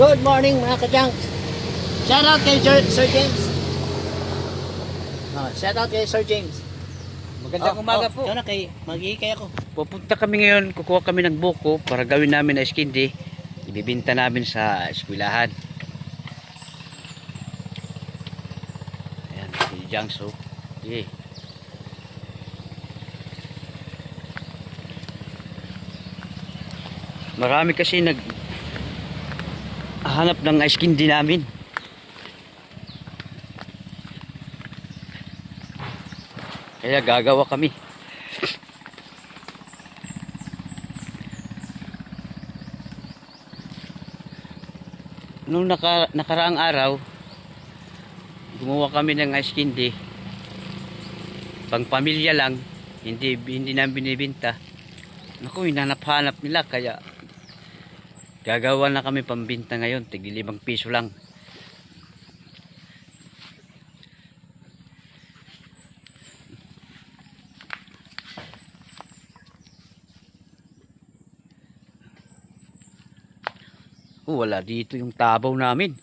Good morning mga kajanks. Shout out kay Sir James. Shout out kay Sir James. Magandang umaga po. Ikaw na kay mag-iikay ako. Pupunta kami ngayon, kukuha kami ng buko para gawin namin na iskindi. Ibibinta namin sa eskwelahan. Ayan, si Jangso. Okay. Marami kasi hanap ng iskindi namin. Kaya gagawa kami. Nung nakaraang araw, gumawa kami ng ice candy. Pang pamilya lang, hindi namin binibenta. Naku, hinanap-hanap nila kaya gagawa na kami pambinta ngayon, tigli 5 piso lang. Wala dito yung tabaw namin.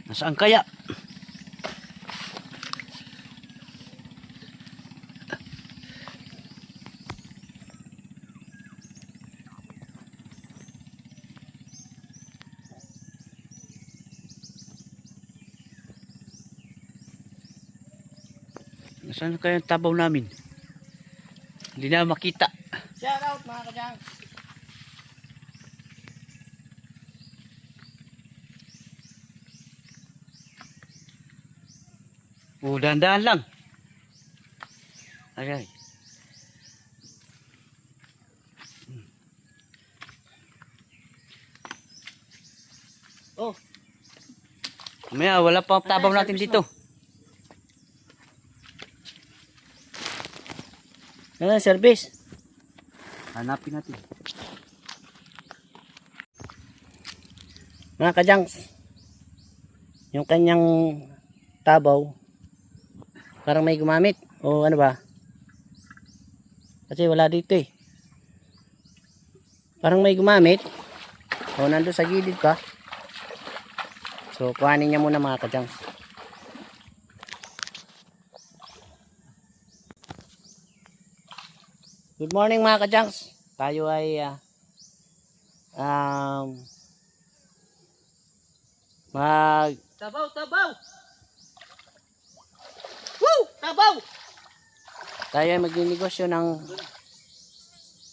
Nasaan kaya? Nasaan kaya yung tabaw namin? Hindi na makita. Shout out mga kajanks. Dahan-dahan lang. Ay. Oh, Maya, wala pa tabaw natin dito. ano ang service? Hanapin natin. Mga kajanks, yung kanyang tabaw parang may gumamit o ano ba? Kasi wala dito eh. Parang may gumamit o nando sa gilid pa. So kuhanin niya muna mga kajanks. Good morning mga kajanks. Tayo ay tabaw! Woo! Tabaw! Tayo ay magnegosyo ng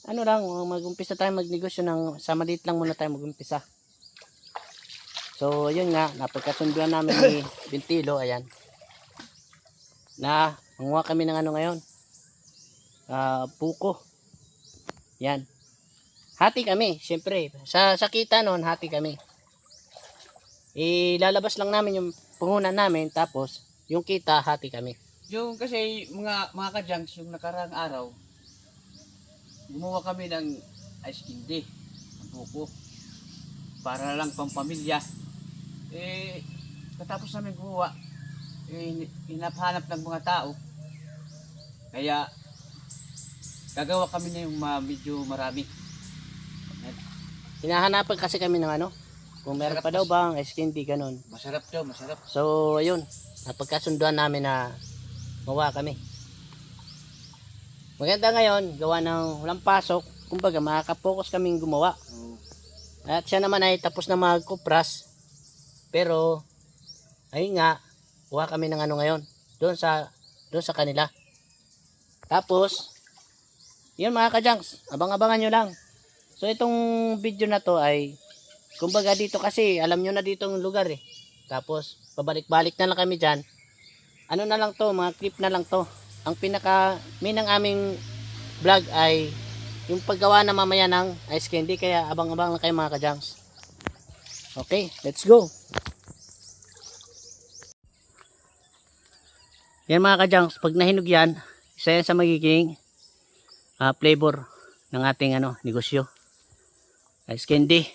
ano lang, mag-umpisa tayo magnegosyo ng sa maliit lang muna tayo mag-umpisa. So yun nga, napagkasunduan namin ni Bintilo, ayan. Na manguha kami ng ano ngayon. Buko. Yan. Hati kami, syempre. Sa kita noon, hati kami. Ilalabas lang namin yung puhunan namin, tapos yung kita, hati kami. Yung kasi mga kajanks, yung nakaraang araw, gumawa kami ng ice candy, ng buko, para lang pang pamilya. Katapos namin gumawa, hinaphanap ng mga tao, kaya gagawa kami na yung medyo marami. Hinahanapan kasi kami ng ano, kung meron pa daw bang ice candy, ganun. Masarap to, masarap. So ayun, napagkasunduan namin na mawa kami. Maganda ngayon, gawa ng walang pasok, kumbaga makaka-focus kaming gumawa. At siya naman ay tapos na magkupras, pero ayun nga, kuha kami ng ano ngayon, doon sa kanila. Tapos yun mga kajanks, abang-abangan nyo lang. So itong video na to ay, kumbaga dito kasi, alam nyo na dito ang lugar eh. Tapos, pabalik-balik na lang kami dyan. Ano na lang to, mga clip na lang to. Ang main ng aming vlog ay yung paggawa na mamaya ng ice candy. Kaya abang-abang lang kayo mga kajanks. Okay, let's go. Yan mga kajanks, pag nahinog yan, isa yan sa magiging flavor ng ating negosyo. ice candy.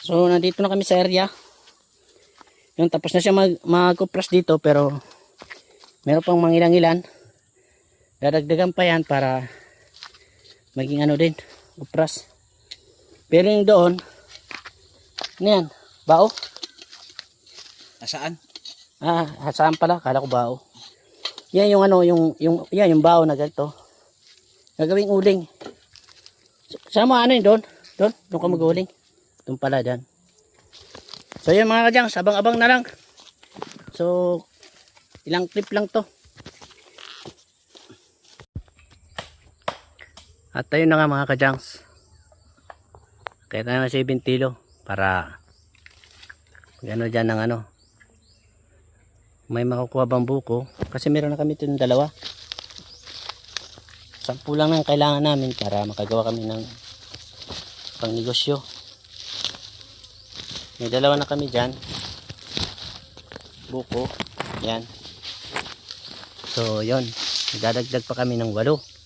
So nandito na kami sa area. Yung tapos na siya mag-cupras dito, pero meron pang mangilang-ilan. Dadagdagan pa yan para maging ano din, cupras. Pero yung doon, ano yan? Bao? Nasaan? Saan pala? Kala ko bao. Yan yung ano, yan yung bao na ganito. Gagawing uling. Saan mo ano yun doon? Doon ka mag-uling. Doon pala dyan. So yun mga kadyang, abang-abang na lang. So, ilang clip lang to. At ayun na nga mga kadyangs. Kaya tayo na 7 kilo para gano dyan ng ano. May makukuha bang buko. Kasi meron na kami ito ng dalawa. 10 lang ang kailangan namin para makagawa kami ng pang negosyo. May dalawa na kami dyan. Buko. Yan. So yun. Dadagdag pa kami ng 8.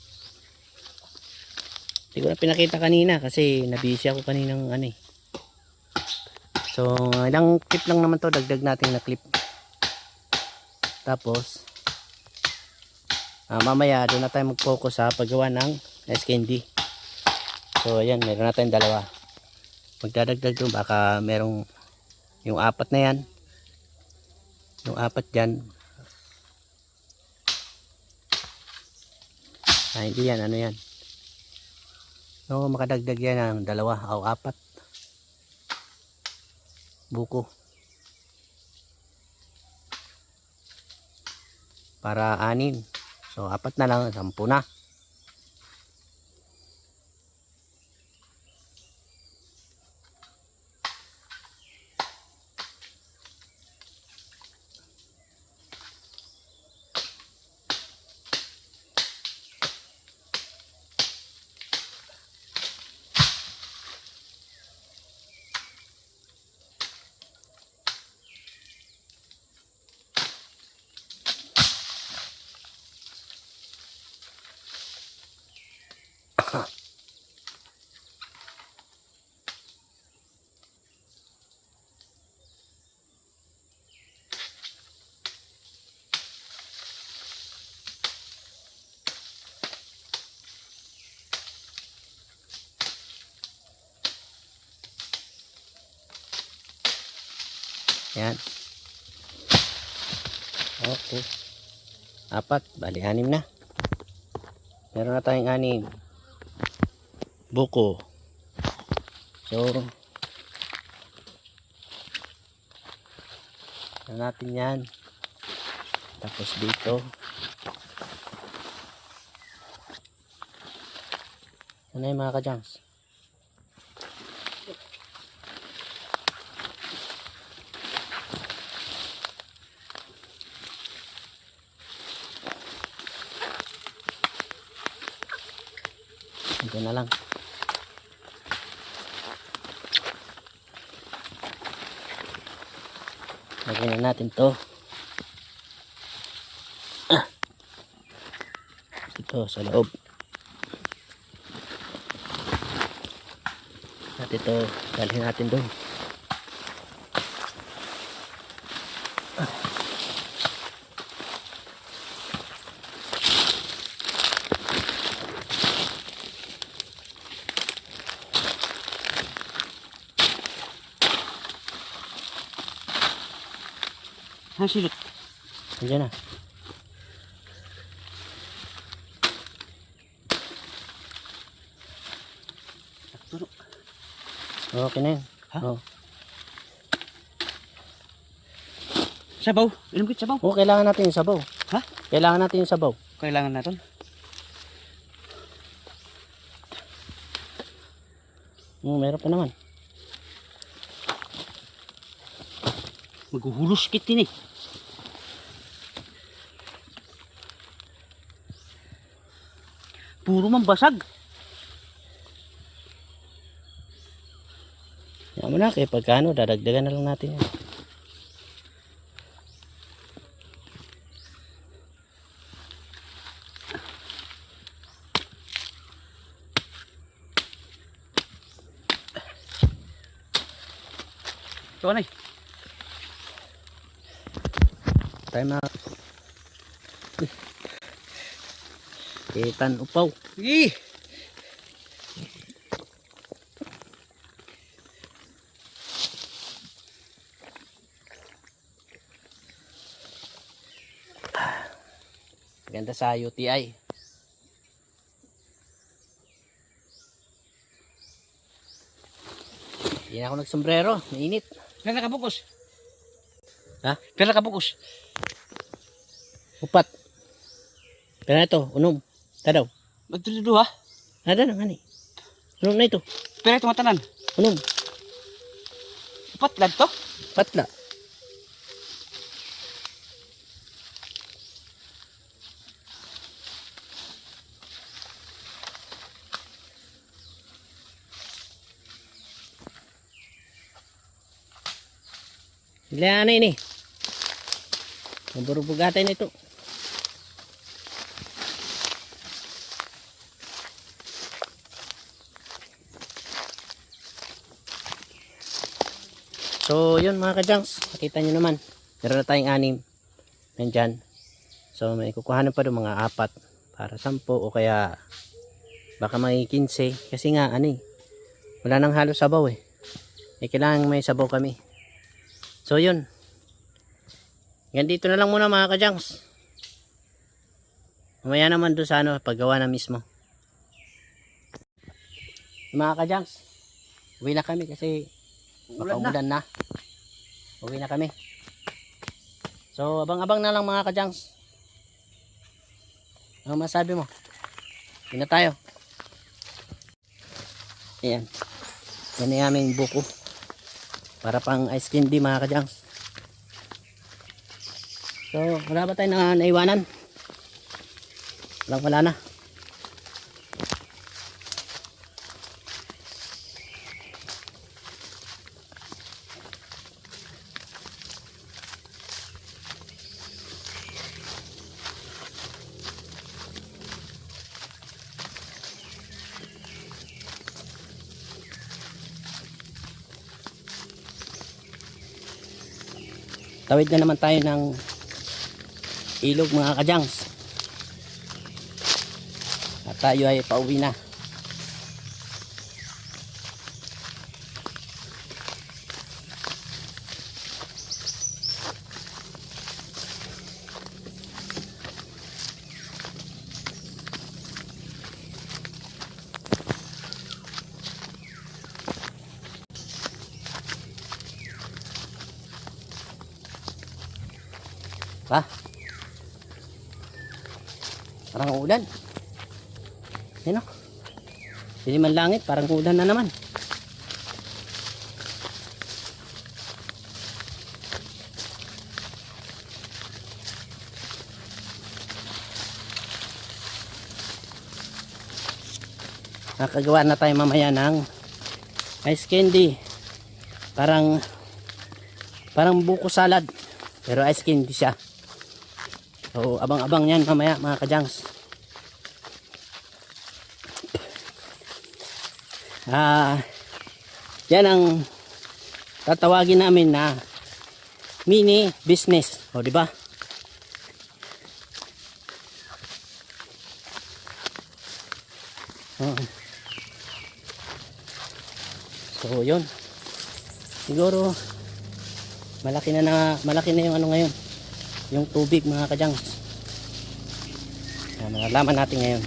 Hindi ko na pinakita kanina kasi nabisi ako kaninang ano eh. So ilang clip lang naman to, dagdag natin na clip. Tapos mamaya doon na tayo mag-focus sa paggawa ng ice candy. So ayan, meron na tayong dalawa. Magdadagdag doon, baka merong yung 4 na yan. Yung 4 dyan. Hindi yan, ano yan. So makadagdag yan ng 2 o 4 buko para 6. So 4 na lang, 10 na. Yan. Okay. 4, bali 6 na. Meron na tayong 6 buko. So natin yan. Tapos dito ano yung mga kadyans? Ito na lang. Lagyan na natin to. Ito sa loob. At ito, dalhin natin doon. Silot. Andiyan na. Okay na yun. Ha? Oh. Sabaw. Inom kit sabaw. Oh, kailangan natin yung sabaw. Ha? Kailangan natin yung sabaw. Kailangan natin. Meron pa naman. Maghuhulos kit din eh. Puro man basag. Yan mo na, kaya pagkano, dadagdagan na lang natin yan. So ano eh? Tayo mga Kitan upaw. Ih! Ganda sa UTI. Hindi na ako nagsombrero. Mainit. Pila nakabukus? Ha? Pila nakabukus? Upat. Pero na ito, unom. Tadaw. Magtulido ha? Nada na ngani. Unom na ito. Pila ito matanan? Unom. Upat lang to? Patla. Ilan na ini? Maburubugatan ito. So, yun mga kajangs. Nakita nyo naman. Meron na tayong 6. Nandyan. So, may kukuhanan pa doon mga 4 para 10 o kaya baka may 15. Kasi nga, ano eh. Wala nang halos sabaw eh. Kailangan may sabaw kami. So, yun. Ganito na lang muna mga kajangs. Mamaya naman doon sa paggawa na mismo. Mga kajangs, uwi na kami kasi baka umulan na. Uwi na kami. So, abang-abang na lang mga kajangs. Ano masabi mo? Uwi na tayo. Ayan. Yan ang aming buko. Para pang ice candy mga kajangs. So, wala ba tayo na naiwanan? Wala na. Tawid na naman tayo ng ilog mga kajangs. At tayo ay pauwi na. Pa? Parang ulan. Yan o. Diliman langit, parang ulan na naman. Nakagawa na tayo mamaya ng ice candy. Parang buko salad. Pero ice candy siya. So, abang-abang yan mamaya mga kajangs. Yan ang tatawagin namin na mini business. O, di ba? So, yun. Siguro malaki na yung ano ngayon. Yung tubig mga kajangs. Malalaman natin ngayon.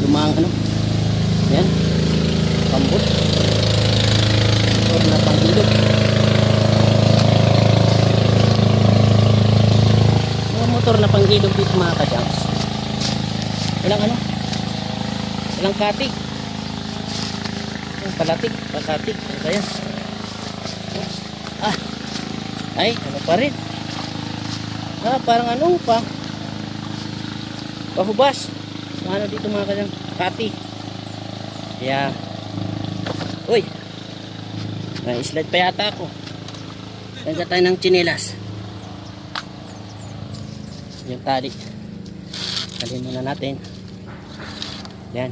Lumang ano? Yan. Pambot. Motor na panghilog. Mga motor na panghilog dito mga kajangs. Ilang ano? Ilang katig. Ilang palatig. Pakatig. Ano kaya? Ay, ano pa rin? Parang ano pa? pahubas. Ano dito mga kajang kati. Kaya, uy, may slide pa yata ako. Lagyan tayo ng tsinelas. Yung tali. Tali muna natin. Yan.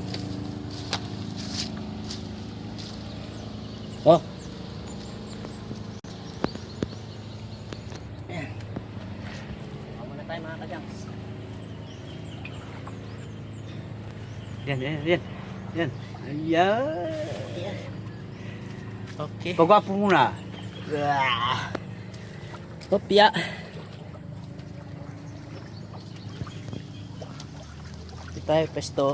Oh. Ayan. Ako muna tayo mga kajangs. Yan, yan, yan. Yan. Ayan. Okay. Pagwapo muna. Kopya. Ito tayo pesto.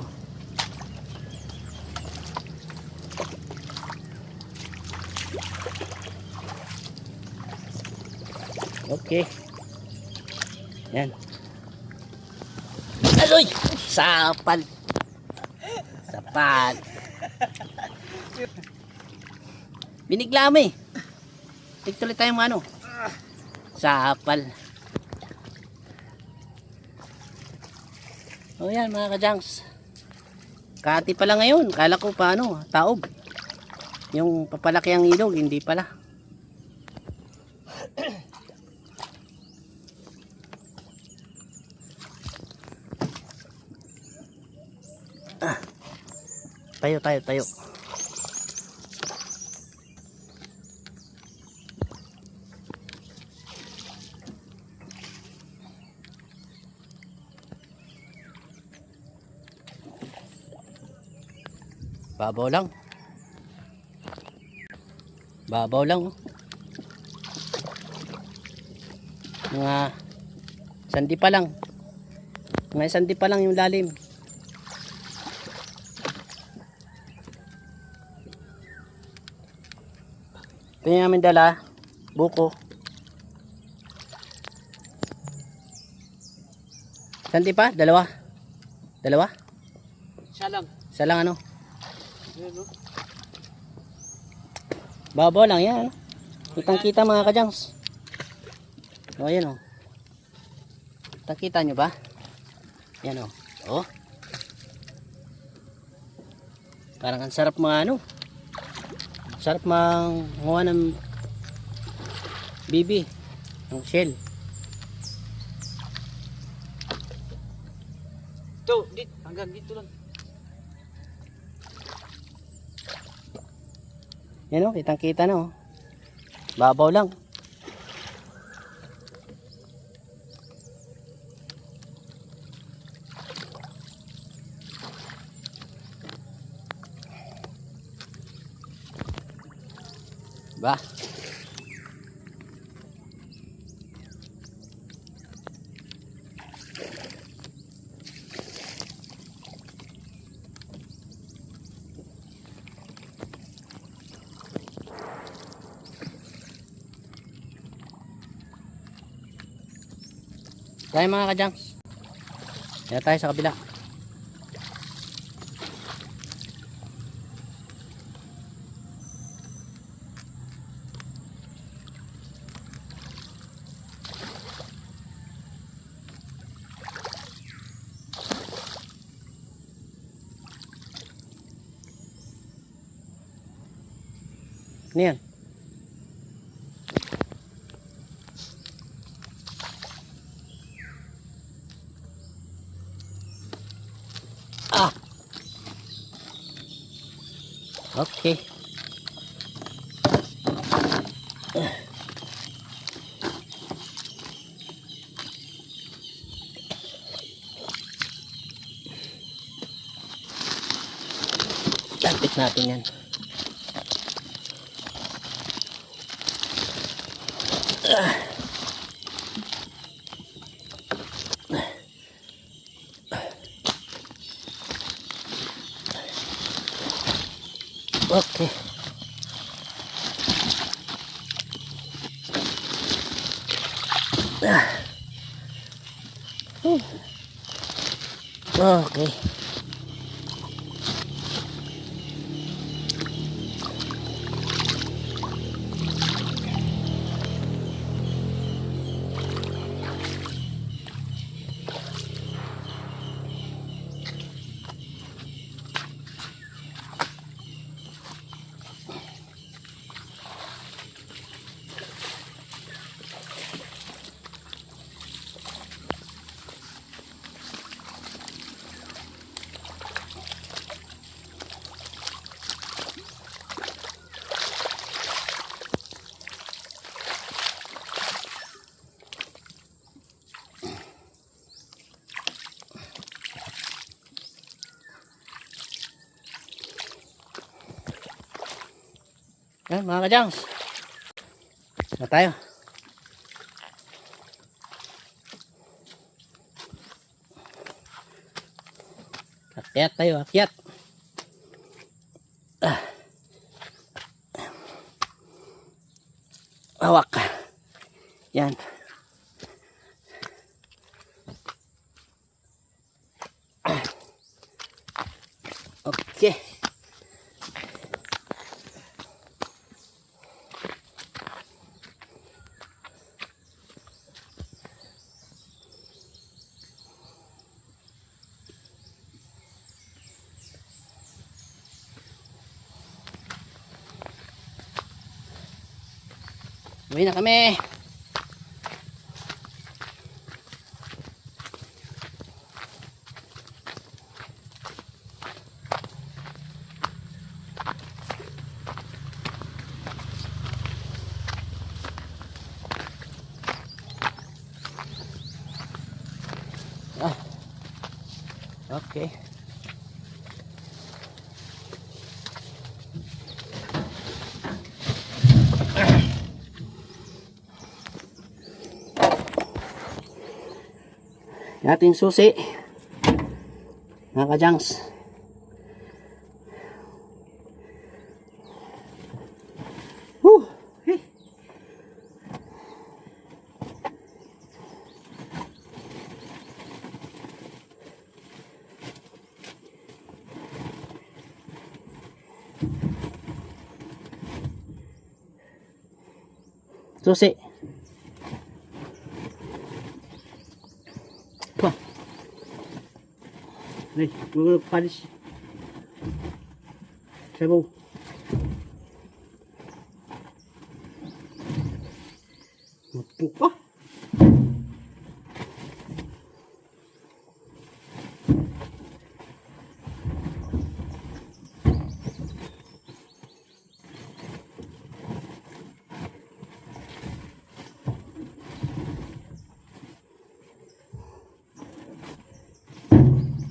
Okay. Yan. Aloy! Sapal. Sapal. Binigla mo eh. Tigtuloy tayong ano. Sapal. O yan mga kajangs. Kati pala ngayon. Kala ko pa ano, taob. Yung papalaki ang ilog, hindi pala. Tayo, tayo, tayo. Babaw lang. Babaw lang. Oh. Mga sandi pa lang. Mga sandi pa lang yung lalim. Ito yung namin dala. Buko. Sandi pa? Dalawa? Dalawa? Siya lang. Isa lang ano? Yan, no? Babaw lang yan. Kitang kita mga kajangs. O ayan o. Kita nyo ba? Yan o. O. Parang ang sarap mga ano. Sarap manguha ng bibi. Ng shell. Ito, hanggang dito lang. Yan o, kitang kita na o. Babaw lang. Ba? Tayo mga kajangs. Kaya tayo sa kabila. Ano yan? Ah. Okay. Lapit natin yan. Okay. Okay. Yan mga kajangs. Na tayo. Akyat tayo, akyat. Hawak. Yan. Okay. Uwi na kami. Okay. Ating susi. Mga kajangs. Hey. Susi. Wah. Nih, gue panis. Sabaw. Mupuk pa.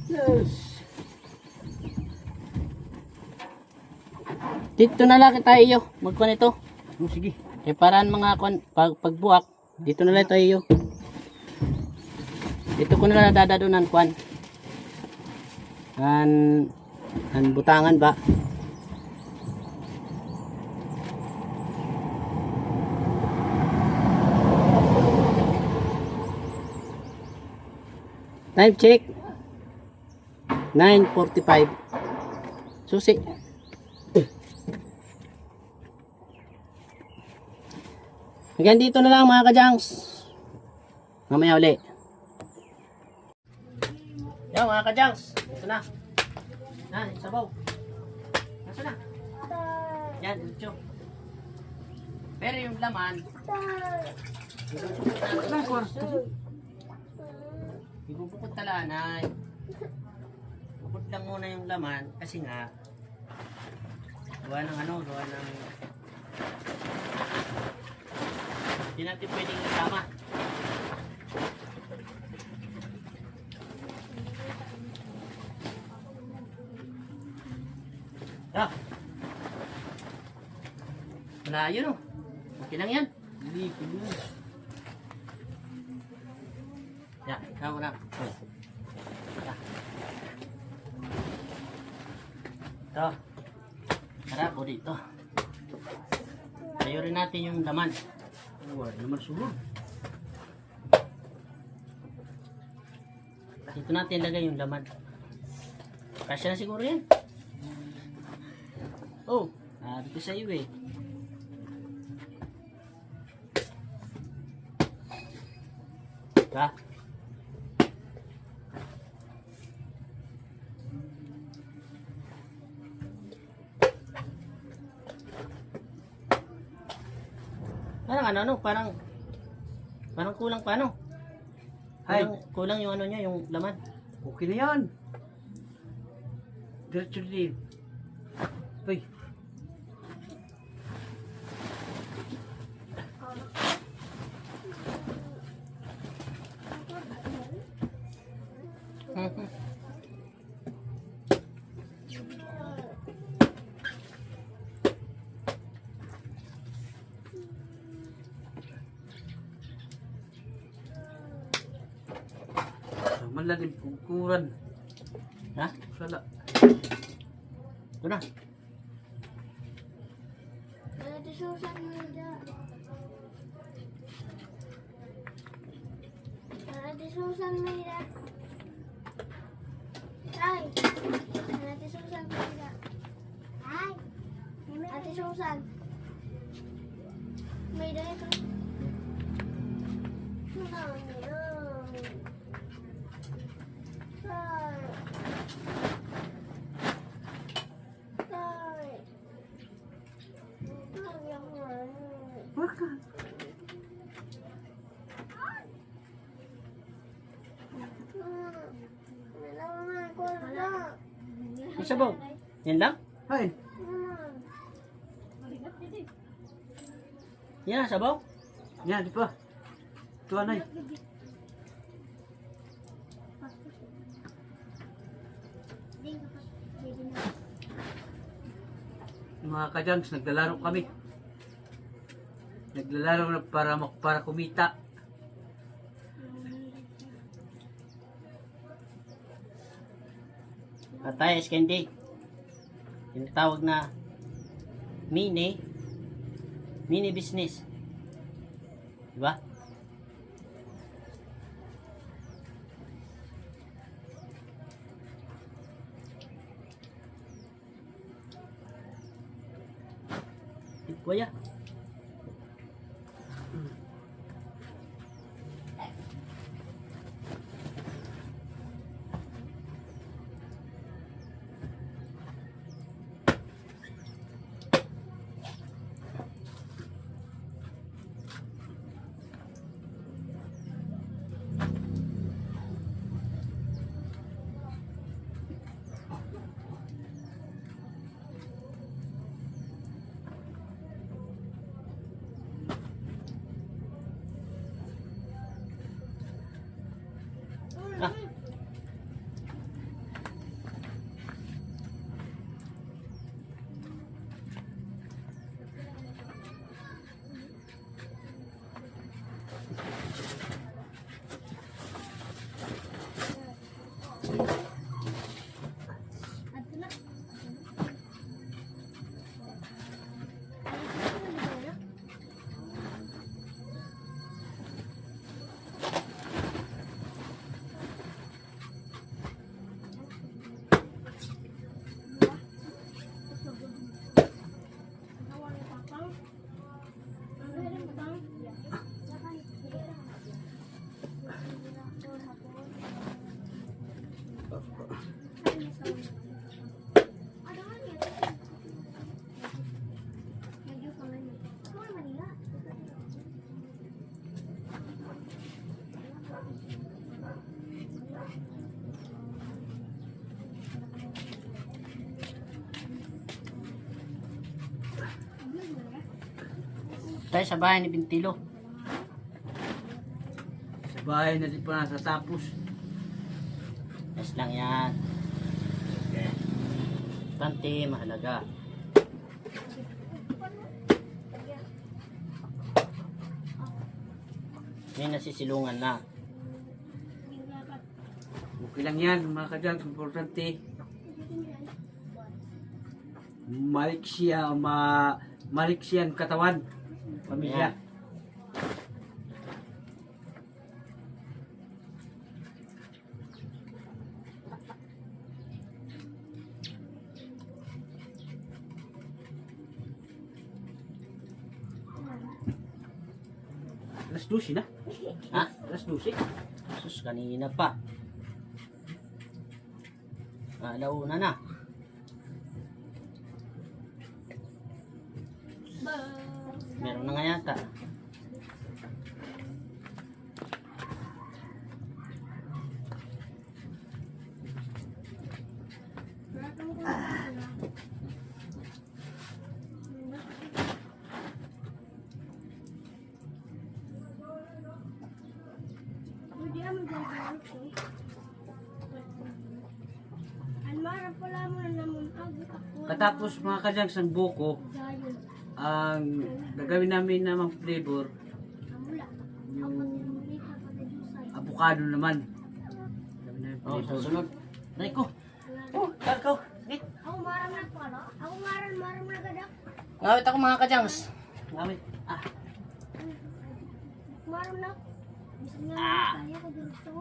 Yes. Dito na lang tayo magkuhan ito. Oh, sige. Kaya paraan mga pagbuwak, dito na lang tayo. Dito ko na lang dadadunan kuhan. An butangan ba? Time check. 9:45. Susi. Hanggang dito na lang mga kajangs. Mamaya uli. Yan mga kajangs. Ito na. Yan, sabaw. Nasa na? Yan, dito. Pero yung laman. Ibubukod talanay. Bukod lang muna yung laman kasi nga gawa ng gawa ng hindi natin pwedeng isama. Ah. Malayo no. Okay lang yan. Hindi ko yun. Yan, ikaw na. Ito. Tara po dito. Tayo rin natin yung laman. Wala naman sunog. Dito natin lagay yung laman. Kasya na siguro yan. Oh, dito sa iyo eh. Ha? Parang kulang pa ano? Kulang yung ano niya, yung laman. Okay na yan. Diretso din. Uy. Malalim kukuran. Ha? Sala. Ito na. Ate Susan Mida. Ate Susan Mida. Ay. Ate Susan Mida. Ay. Ate Susan. Mida ito. May sabaw. Yan lang? Ay, Yan ang sabaw? yan, di pa. Ito anay. Mga kajangs, naglalaro kami. Naglalaro na para kumita. Patay, Candy. Tinatawag na mini business. Diba? Kuya. Ah. Tayo sa bahay ni Bintilo. Sa bahay na di pa nasatapos. Yes lang yan. Okay. Importante, mahalaga. May nasisilungan na. Okay lang yan, mga kajangs. Importante. Malik siya ang katawan. Pamilya. Yan. Alas 12 na. Ha? Alas 12. Sus, kanina pa. Alauna na. Meron na nga yata. Katapos mga kajangs ang buko, ang gagawin namin namang flavor, yung avocado naman. Oh, sa sunod. Nay ko. Oh, karko. Git. Ako maram na pala. Ako maram na gadak. Ngawit ako mga kajangs. Ngawit. Ah. Maram na. Bisa nga kaya ko dito.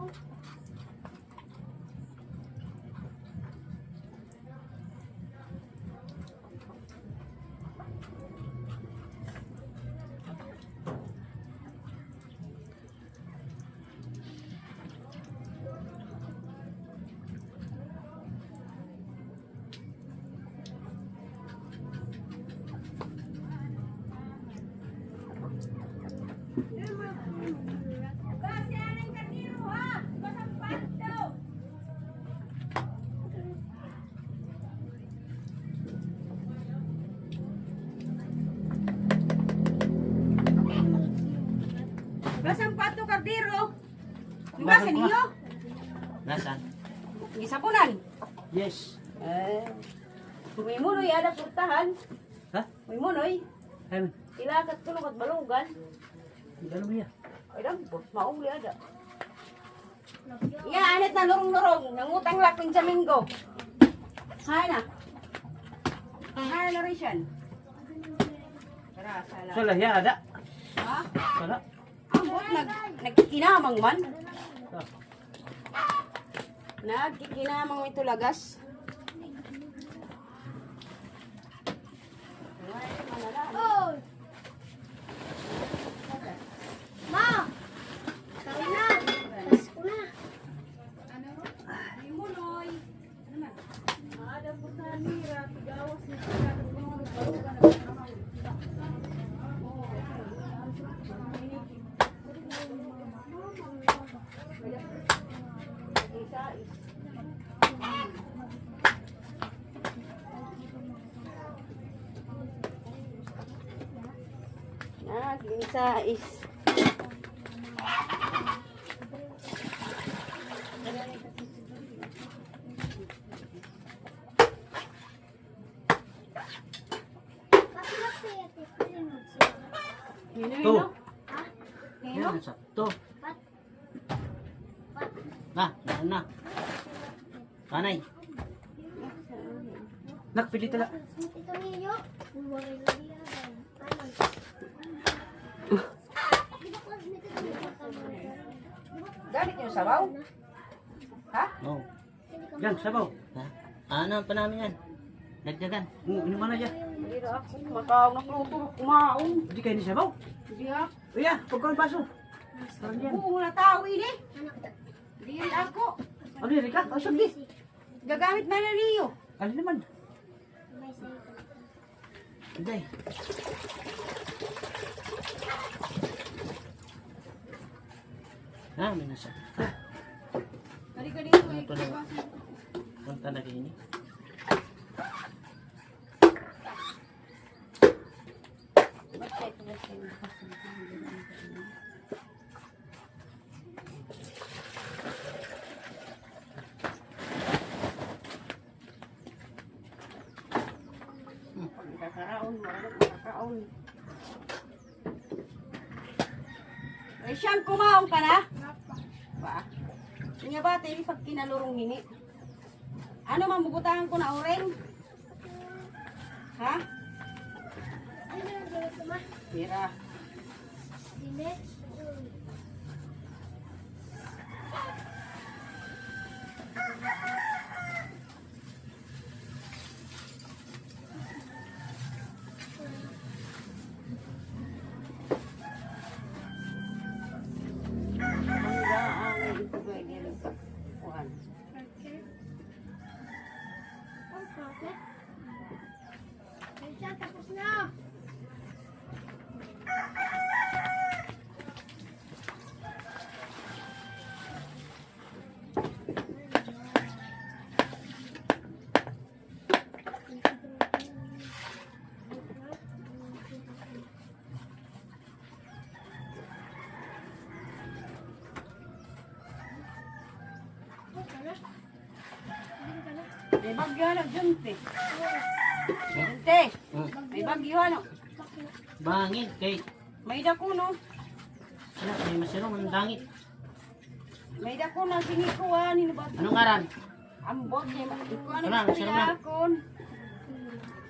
Basang pato kardiro. Nasa niyo? Nasaan? Gisapunan. Yes. May munoy ada purtahan. Ha? May munoy. Ayun. Ilakat tulog at balugan. Gano'n mo yan? Ay lang, mauli ada. Iya, anit na lorong-lorong. Nangutang lakin sa minggo. Hay na. Hay na rin siya. Tara, sala. Sala, ya ada. Ha? Sala. Ambot, nagkikinamang man. Ah. Nagkikinamang may tulagas. Oh! Ma! Kawin na! Tapos ko na. May munoy. Ano man? Ada purtahan nira. Tigawas ni sila. Balugan na pagkamaw. Ginisa is Kasi ate, pwede mo To. Ha? Yan, sakto. Na. Kanay. Nakpili tala. Ito ninyo. Buwagay na diya. gamit yung sabaw? Ha? Oh. Yan, sabaw. Ha? Ano pa namin yan? Dagdagan. Inuman na dyan. Hindi na ako makaw na kluto. Kumaon. Hindi kayo ni sabaw. Hindi ako. Uya, pagkawal baso. Sarang yan. Oo, natawin eh. Hindi ako. Ano yan, Rika? Asok di. Gagamit na na niyo. Alin naman. Hindi. May nasa. Halika dito. Ano pa naman? Punta na rin. Makakaon. Ay, siyang kumaong ka na? Ba? Nga ba, tayo pag kinalurong hini? Ano, mamubutahan ko na oreng? Ha? Ano yung dito ma? Mira. Dine? Ang ito pwede rin ka. Kuhan. Ang profit. Ay, tapos na. May bagyo ano, Junte. Junte. May bagyo ano. Bangin kay. May dako no. Anak, may masirong ang langit. May dako na sinikuan, hinubad. Anong ngaran? Ambot, iko ano Sarang, istorya sarang. akon.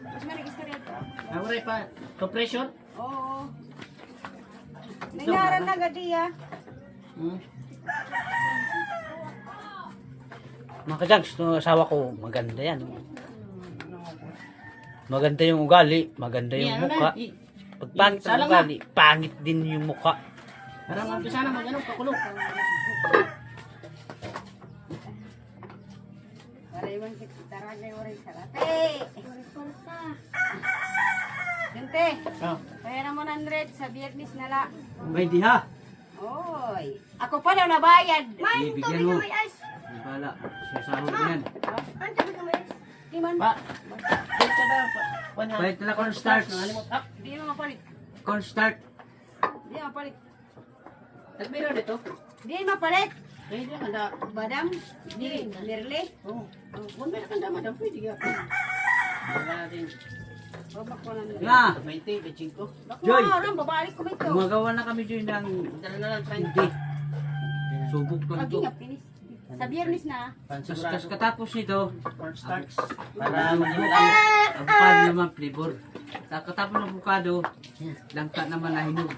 Mas man istorya to. Nawari pa. Compression? Oo. Nangaran na gadiya. Hmm. Mga kajags, itong asawa ko, maganda yan. Maganda yung ugali, maganda yung mukha. Pag pangit ang ugali, pangit din yung mukha. Parang umpisa na mag-ano, pakulo. Wala yung taragay oray sarate. Gente, Oh. kaya mo 100 sa biyernes na la. May di ha. Oy, ako pa daw nabayad. Ibigyan mo. Di bala. Siya sahod na yan. Di man. Pa. Ito daw. Bayad nila cornstarch. Nangalimot. Ah, Di mo mapalit. Cornstarch. Di mo mapalit. nagbiro dito. Di mapalit. Kaya di kanda. Badam, di, Mirle. Oh. Kung meron kanda, madam, pwede ka. Wala natin. Babak ko lang. Nga. 20, 25. Joy. Joy! Babalik ko ito. Gumagawa na kami dyan ng Dala na lang, 20. hindi. Subok lang Lagi to. nga, pinis. Sa biyernes na. Kas katapos nito, Cornstarch. Para mag-ilang. avocado naman flavor. Sa katapos ng avocado, langka naman na hinog.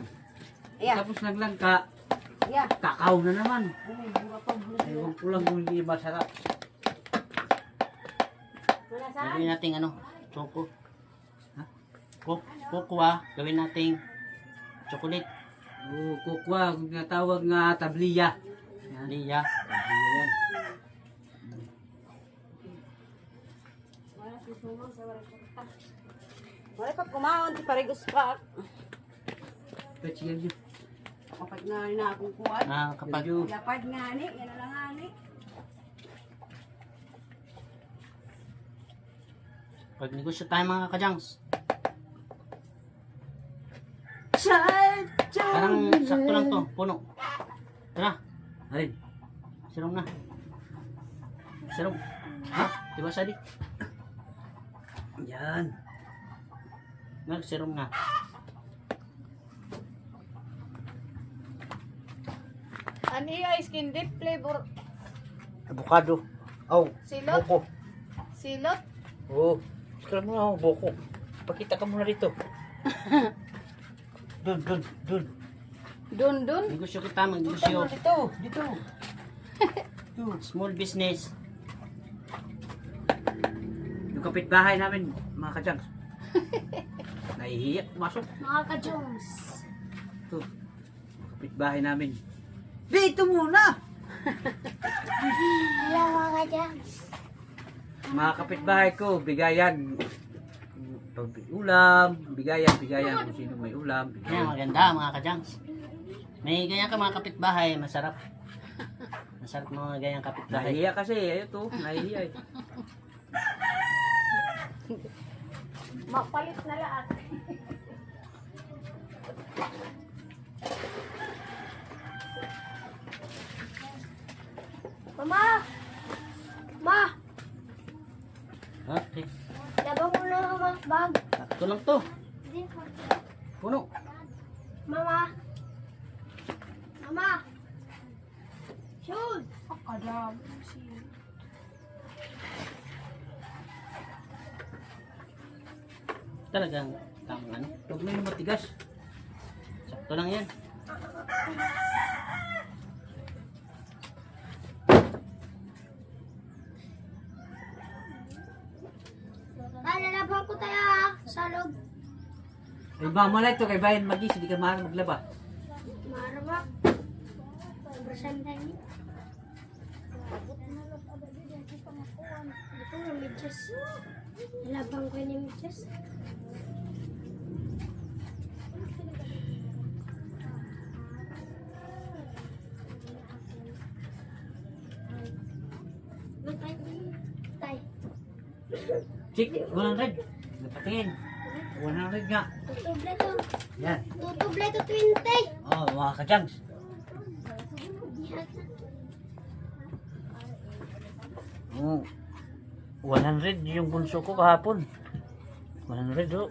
Yeah. Tapos naglangka, Yeah. kakao na naman. Ewan ko lang kung hindi masarap. Gawin natin ano, choco. Ha? Cocoa, gawin nating chocolate. O kukwa, kung natawag nga tabliya. Yan. Liya. Tabliya yan. Wala pa kumaon, ti parigos pa. Pero sige nyo. Kapag nga na akong kuwan. Kapag Lapad nga ni, yan na lang nga ni. pag negosyo tayo mga kajangs, parang sakto lang to, puno. Tara, Alin? sirong na. Sirong. Ha? Diba sadi? Yan. Sirong na. Ano yung skin dip flavor? Avocado. Oh, Silot? boko. Silot? Oh, sikala mo na ako, boko. Pakita ka muna dito. Dun. Dun? Negosyo kita, mag-negosyo. Dito. Dito. Small business. Yung kapitbahay namin, mga kadyang. Nahihiya, pumasok. Mga ka-Jones. Ito. Kapitbahay namin. Dito muna! Hello mga ka-Jones. Mga kapitbahay ko, bigayan. Pag ulam, bigayan kung sino may ulam. Yan, Bigayan. maganda mga kajangs. May ganyan ka mga kapitbahay, masarap. Masarap mga ganyang kapitbahay. Nahihiya kasi, ayun to, nahihiya eh. Mapalit na lahat. Mama! Ma! Okay. Labang mo na ang bag. Sakto lang to. Puno. Mama! Mama! Shoot! Akadam. Talagang tamang ano. Huwag na yung matigas. Sakto lang yan. Lalaban ko tayo sa loob. Ay ba, malay to kay Bayan Magis, hindi ka maaari maglaba. Marama. Bersan tayo. Ito na medyas. Lalaban ko yung medyas. Tay. Chik, 100. Napatingin. 100 nga. Tutuble to. Yan. Tutuble to 20. Oh, mga kajangs. Oh, 100 yung bunso ko kahapon. 100 oh.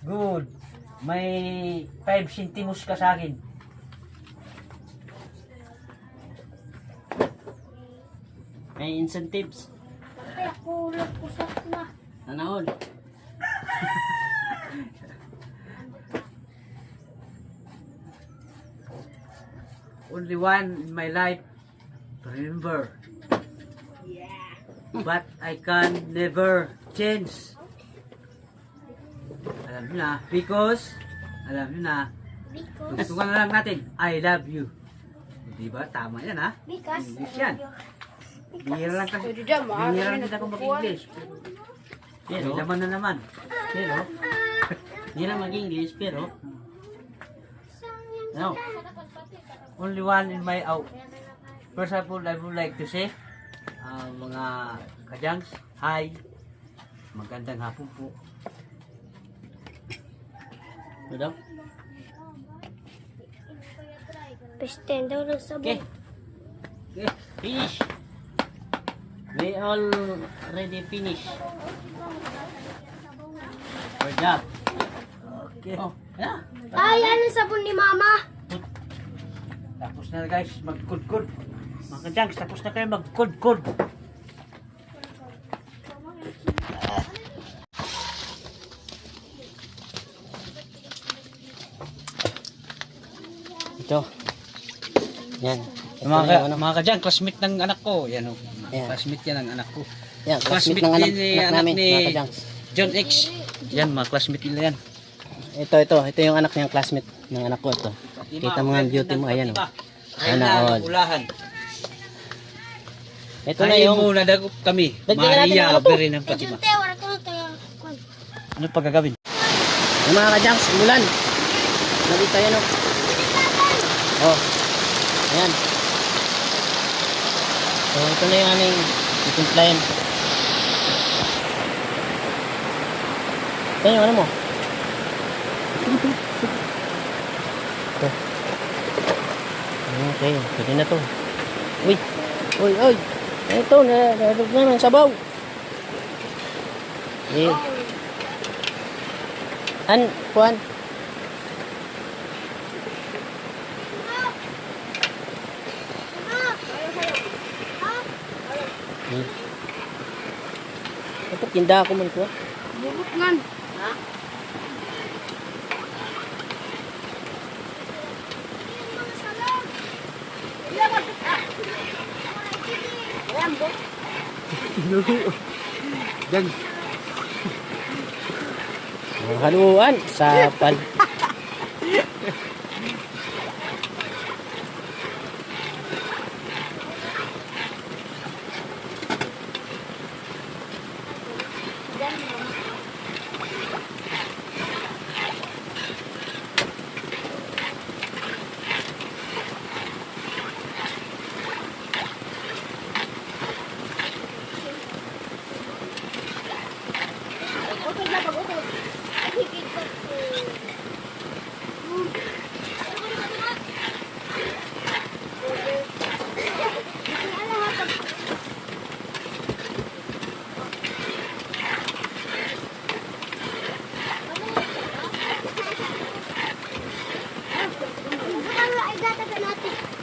Good. May 5 centimos ka sa akin. May incentives. Kaya kulog ko sa na. Nanaon. Only one in my life to remember. But I can never change. Alam nyo na, because, alam nyo na, Because. gusto na lang natin, I love you. Diba? Tama yan ha? Because. English yan. Bihira lang kasi. Pwede dyan, maaari Bihira lang na kita kung nagkukuhan. mag-English. Pero, May laman na naman. pero, hindi na mag-English, pero, no. Only one in my out. First of all, I would like to say, mga kajangs, hi. Magandang hapon po. Ano daw? Pisten daw ng sabon. Okay. Okay, finish. We already finish. Good job. Okay. Oh, yeah. Ay, yan ang sabon ni Mama. Tapos na guys, magkudkod. Mga kajangs, tapos na kayo magkudkod. Ito. Yan. Ito Mga, na yung ano. mga kadyang, classmate ng anak ko. Yan o. Ayan. Classmate yan ng anak ko. Yan, classmate Classmate ng anak, din ni- anak anak namin, ni- mga kajangs. John X. Yan, mga classmate nila yan. Ito yung anak niyang classmate ng anak ko ito. Kita mo nga ang beauty mo, ayan o. Ayan Ayan, na, all. ulahan. Ito na Ay yung, mo, nadagop kami. Dagdagan natin ng Maria, ano to? Beri ng Fatima. Te, wala ko tayo. Ano pa gagawin? yung mga kajangs, umulan. Nandito yan o. Oh. Ayan. So, ito na yung aming itimplayan. Ito yung ano mo. Ito. Okay, pwede na to. Uy, uy, uy. Ito, nararog na ng sabaw. Eh. Kuhan. Hmm. Ito, tinda ako man ko. Bubot ngan. Dan, Haluan, sapal.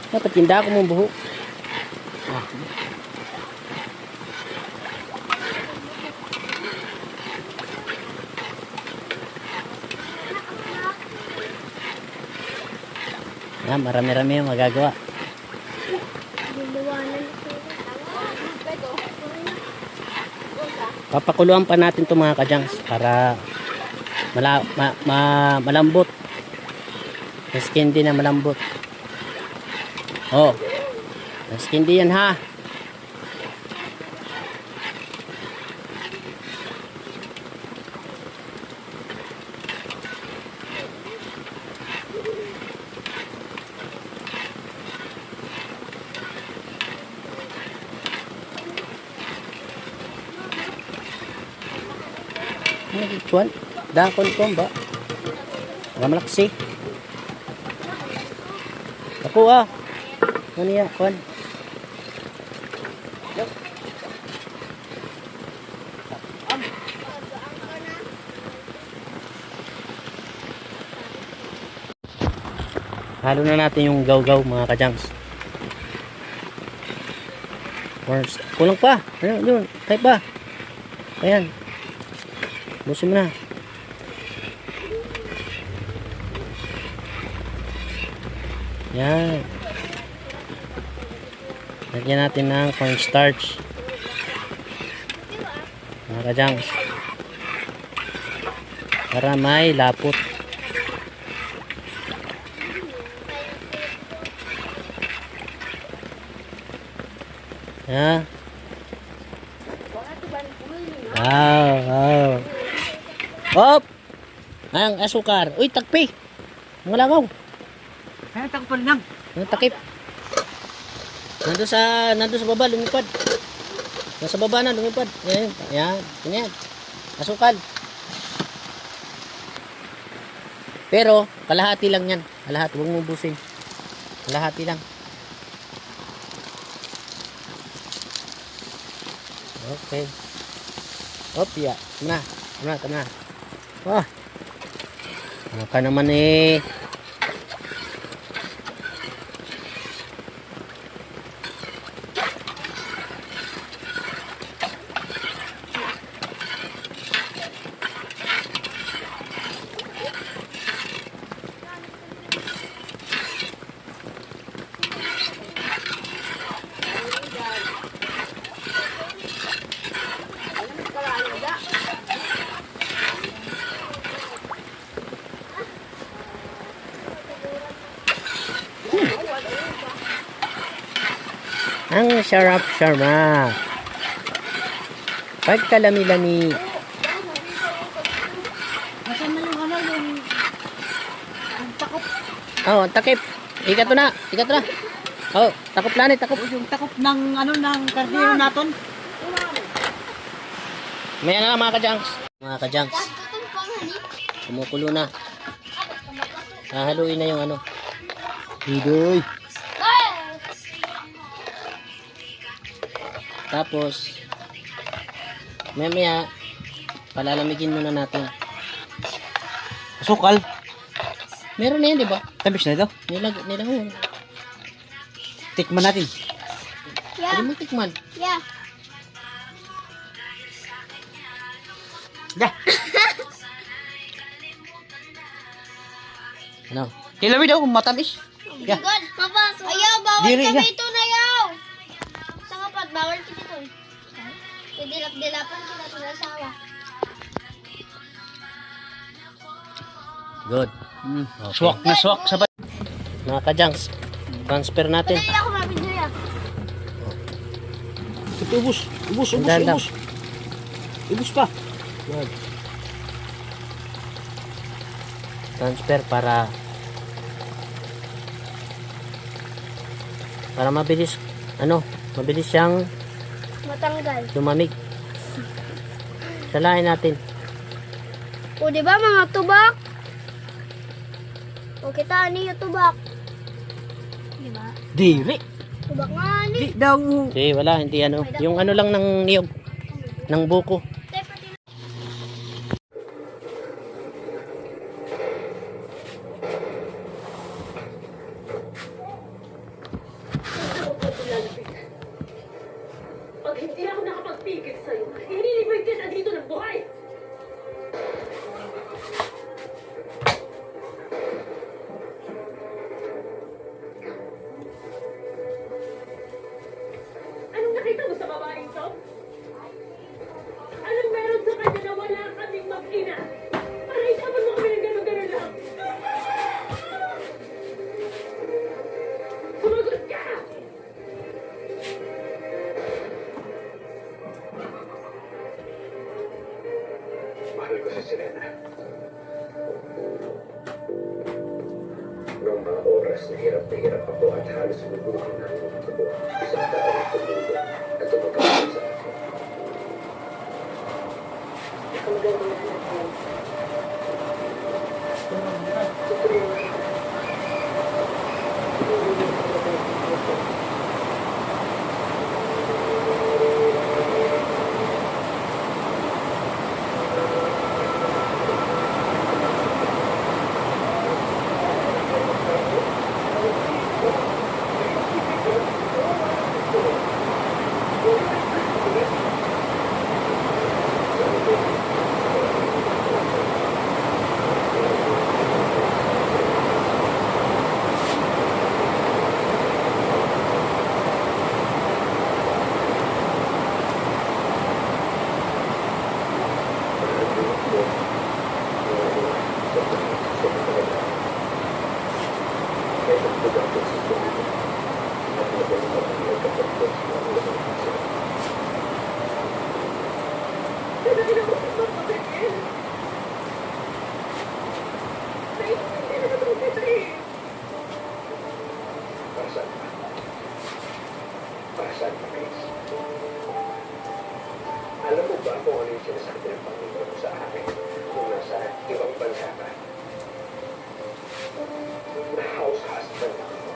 Dapat tinda ako mong buhok. Marami-rami yung magagawa. Papakuluan pa natin itong mga kajangs para malambot. Yung skin din na malambot. Oh, yung skin din yan ha. Kuan, dakon ko ba? Wala malaksi. Ako ano niya, kuan. Halo na natin yung gaw-gaw mga kajangs. Kulang pa. Ayun, yun. Tayo pa. Ayan. Busin mo na. Yan. Lagyan natin ng cornstarch. Mga kajangs. Para may lapot. Ha? Wow, wow. Hop! Ang asukar. Uy, takpi. Ang langaw. Kaya takpan lang. Ang takip. Nandun sa baba, lumipad. Nasa baba na, lumipad. Ayan, ayan, ganyan. Asukal. Pero, kalahati lang yan. Kalahati, huwag mo busin. Kalahati lang. Okay. Hop, ya. Tama na. Oh. Ano ka naman eh. Ang sarap sarap. Pagkalami-lami. Nasaan na yung ano, yung takop. Oh, ang takip. Ikat na. Oh, takop na takop. Yung takop ng ano ng kardero natin. May ano mga kajanks. Mga kajanks. Kumukulo na. Hahaluin na yung ano. Hidoy. Tapos, maya palalamigin muna natin. Sukal. Meron na yan, di ba? Tamis na ito. Nilang Tikman natin. Pwede mo tikman. Yeah. Yeah. Ano? Kilawin daw kung matamis. Yeah. God, papasok. Ayaw, bawal Dili kami na. ito na yaw. Sa kapat, bawal kita ito. Dilap-dilapan kita sa asawa. Good. Okay. Swak sa Mga kajanks, transfer natin. Madali ako mabidyo yan. Ubus. Dahan-dahan. Ubus pa. Good. Transfer para mabilis siyang Matanggal. lumamig. Salain natin. O, di ba mga tubak? O, kita niyo tubak. Di ba? Diri. Tubak nga ni. Di daw. Hindi, wala, hindi ano. Yung ano lang ng niyog, ng buko. Pag hindi ako nakapagpigil sa'yo, ililibay ka na dito ng buhay! Anong nakita mo sa babaeng to? Anong meron sa kanya na wala kaming mag-ina? Para isapan mo kami ng gano'n-gano'n lang? Sumagot ka! Mahal ko si Serena. Noong mga oras na hirap ako at halos lubugin na ang mga ko, isang taong tumulo at tumagawin sa akin. Ang ganda natin. Tutulungan kita. Para saan pa, Chris? Alam mo ba kung ano yung sinasabi ng Panginoon mo sa akin kung nasa ibang bansa ka? Na house husband ako.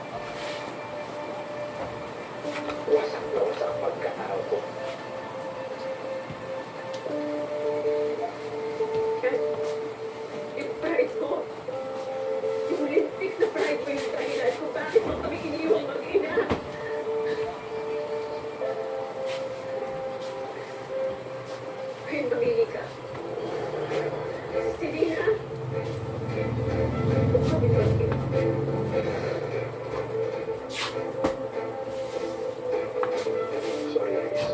Wasak na wasak ang pagkatao ko. Yung pride ko. Yung lintik na pride ko yung dahilan kung bakit mo kami iniwang mag-ina. Ngayon mamili ka. Si Lina. Kung kami mag-ina. Sorry, Chris.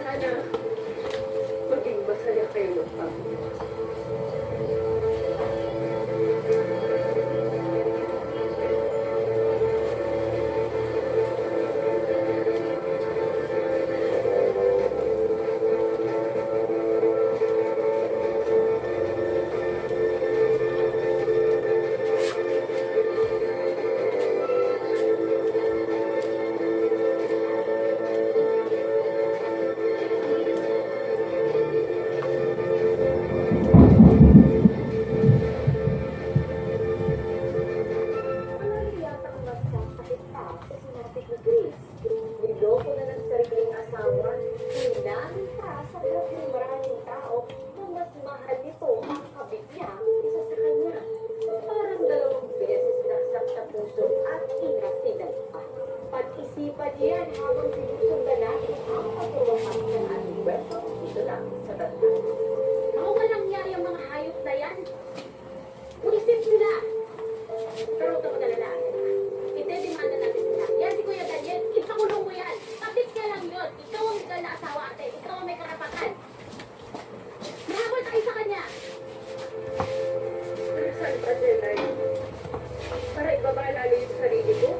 Sana maging masaya kayo ng pamilya. Marami yata ang masasakit pa sa sinapit ni Grace. Niloko na ng sariling asawa, hinamit pa sa harap ng maraming tao na mas mahal nito ang kabit niya kaysa sa kanya. Parang 2 beses naksak sa puso at inasinan pa. Pag-isipan niya yan habang sinusundan natin ang pagkawakas ng ating kwento dito lang sa Tadhana. Ako walang niya yung mga hayop na yan. Unisip nila. Pero huwag ako nalalaman. Ite-demanda natin sila. Yan si Kuya Daniel, ipakulong mo yan. Kapit ka lang yun. Ikaw ang legal na asawa ate. Ikaw ang may karapatan. Mahabol tayo sa kanya. Pero saan pa, Jelay? Para ibaba lalo yung sarili ko?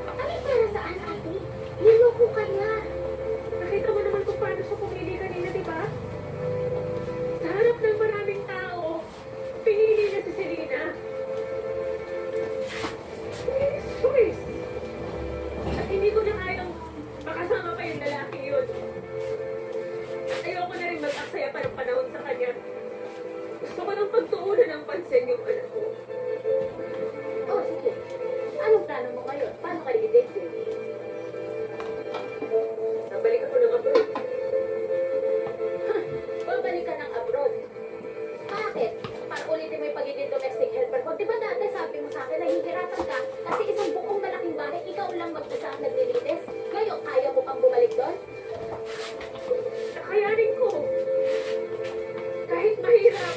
Ano para saan ate? Niloko ka niya. Nakita mo naman kung paano siya pumili kanina, di ba? Sa harap ng maraming tao, pinili na si Selena. His choice. At hindi ko na kayang makasama pa yung lalaki yun. Ayoko na rin mag-aksaya pa ng panahon sa kanya. Gusto ko nang pagtuunan ng pansin yung anak ko. Oh, sige. Anong plano mo ngayon? Paano ka i-date? Nabalik ako ng abroad. Babalik ka ng abroad. Bakit? Para ulitin mo yung pagiging domestic helper mo. Di ba dati sabi mo sa akin, nahihirapan ka kasi isang buong malaking bahay, ikaw lang mag-isa ang naglilinis. Ngayon, kaya mo pang bumalik doon? Kakayanin ko. Kahit mahirap,